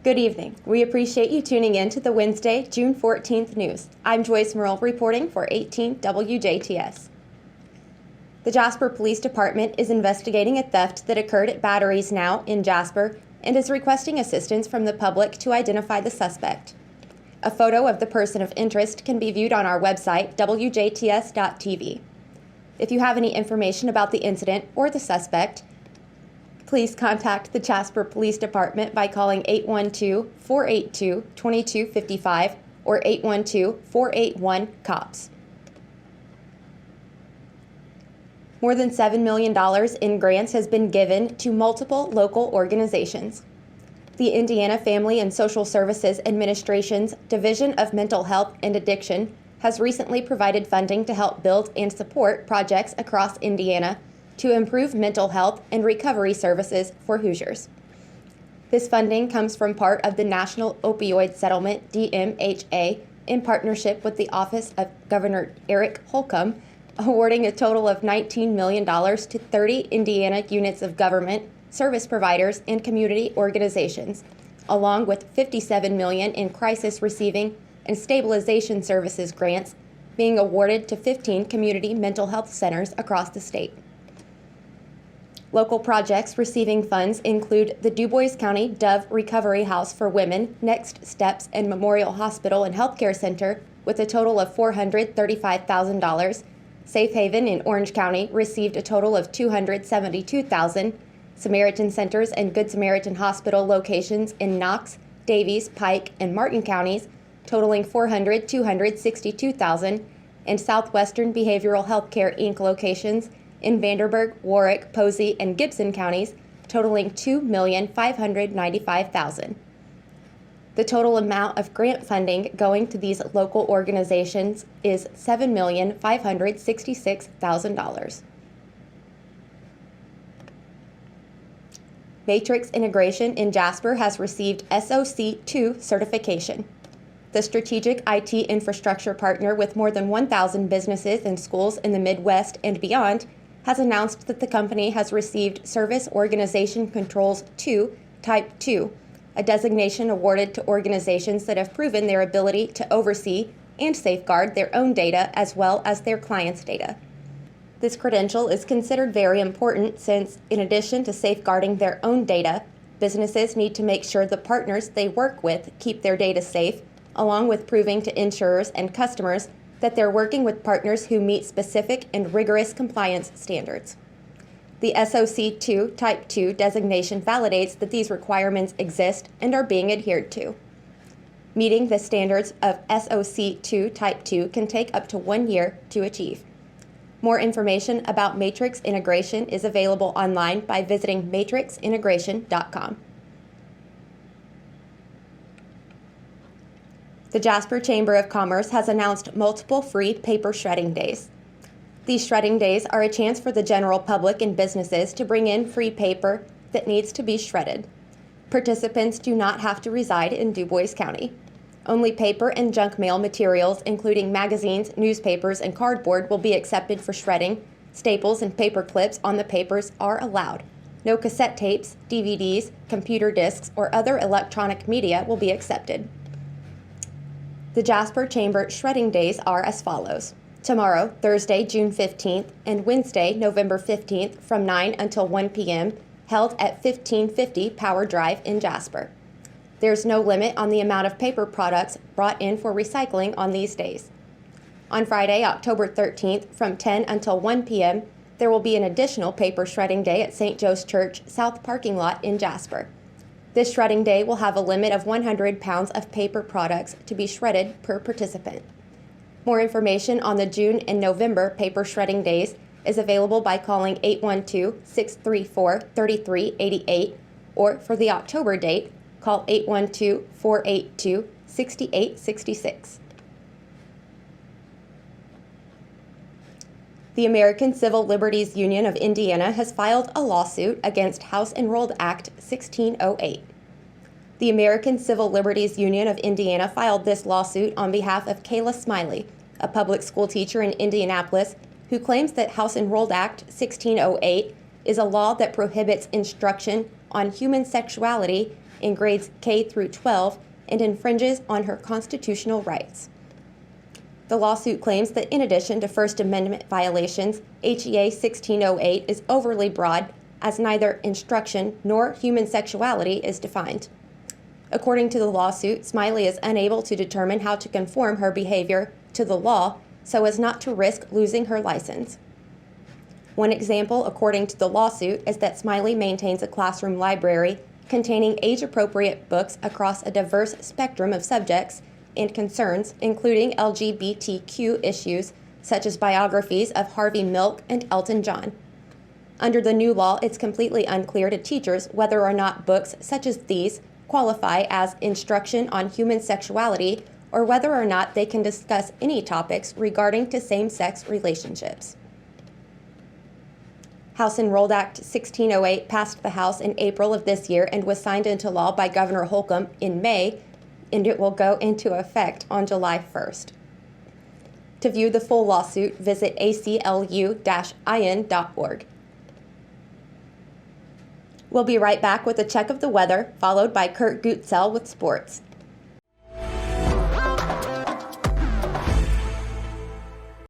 Good evening. We appreciate you tuning in to the Wednesday, June 14th news. I'm Joyce Murrell reporting for 18 WJTS. The Jasper Police Department is investigating a theft that occurred at Batteries Now in Jasper and is requesting assistance from the public to identify the suspect. A photo of the person of interest can be viewed on our website, WJTS.tv. If you have any information about the incident or the suspect, please contact the Jasper Police Department by calling 812-482-2255 or 812-481-COPS. More than $7 million in grants has been given to multiple local organizations. The Indiana Family and Social Services Administration's Division of Mental Health and Addiction has recently provided funding to help build and support projects across Indiana to improve mental health and recovery services for Hoosiers. This funding comes from part of the National Opioid Settlement, DMHA, in partnership with the Office of Governor Eric Holcomb, awarding a total of $19 million to 30 Indiana units of government, service providers, and community organizations, along with $57 million in crisis receiving and stabilization services grants being awarded to 15 community mental health centers across the state. Local projects receiving funds include the DuBois County Dove Recovery House for Women, Next Steps, and Memorial Hospital and Healthcare Center with a total of $435,000. Safe Haven in Orange County received a total of $272,000. Samaritan Centers and Good Samaritan Hospital locations in Knox, Davies, Pike, and Martin counties totaling $262,000, and Southwestern Behavioral Healthcare Inc. locations in Vanderburgh, Warwick, Posey, and Gibson counties, totaling $2,595,000. The total amount of grant funding going to these local organizations is $7,566,000. Matrix Integration in Jasper has received SOC 2 certification. The strategic IT infrastructure partner with more than 1,000 businesses and schools in the Midwest and beyond has announced that the company has received Service Organization Controls 2, Type 2, a designation awarded to organizations that have proven their ability to oversee and safeguard their own data as well as their clients' data. This credential is considered very important since, in addition to safeguarding their own data, businesses need to make sure the partners they work with keep their data safe, along with proving to insurers and customers that they're working with partners who meet specific and rigorous compliance standards. The SOC 2 Type 2 designation validates that these requirements exist and are being adhered to. Meeting the standards of SOC 2 Type 2 can take up to 1 year to achieve. More information about Matrix Integration is available online by visiting matrixintegration.com. The Jasper Chamber of Commerce has announced multiple free paper shredding days. These shredding days are a chance for the general public and businesses to bring in free paper that needs to be shredded. Participants do not have to reside in DuBois County. Only paper and junk mail materials, including magazines, newspapers, and cardboard, will be accepted for shredding. Staples and paper clips on the papers are allowed. No cassette tapes, DVDs, computer discs, or other electronic media will be accepted. The Jasper Chamber shredding days are as follows. Tomorrow, Thursday, June 15th, and Wednesday, November 15th, from 9 until 1 p.m., held at 1550 Power Drive in Jasper. There's no limit on the amount of paper products brought in for recycling on these days. On Friday, October 13th, from 10 until 1 p.m., there will be an additional paper shredding day at St. Joe's Church South parking lot in Jasper. This shredding day will have a limit of 100 pounds of paper products to be shredded per participant. More information on the June and November paper shredding days is available by calling 812-634-3388, or for the October date, call 812-482-6866. The American Civil Liberties Union of Indiana has filed a lawsuit against House Enrolled Act 1608. The American Civil Liberties Union of Indiana filed this lawsuit on behalf of Kayla Smiley, a public school teacher in Indianapolis who claims that House Enrolled Act 1608 is a law that prohibits instruction on human sexuality in grades K through 12 and infringes on her constitutional rights. The lawsuit claims that in addition to First Amendment violations, HEA 1608 is overly broad as neither instruction nor human sexuality is defined. According to the lawsuit, Smiley is unable to determine how to conform her behavior to the law so as not to risk losing her license. One example, according to the lawsuit, is that Smiley maintains a classroom library containing age-appropriate books across a diverse spectrum of subjects and concerns, including LGBTQ issues such as biographies of Harvey Milk and Elton John. Under the new law, it's completely unclear to teachers whether or not books such as these qualify as instruction on human sexuality or whether or not they can discuss any topics regarding to same-sex relationships. House Enrolled Act 1608 passed the House in April of this year and was signed into law by Governor Holcomb in May, and it will go into effect on July 1st. To view the full lawsuit, visit aclu-in.org. We'll be right back with a check of the weather, followed by Kurt Gutzel with sports.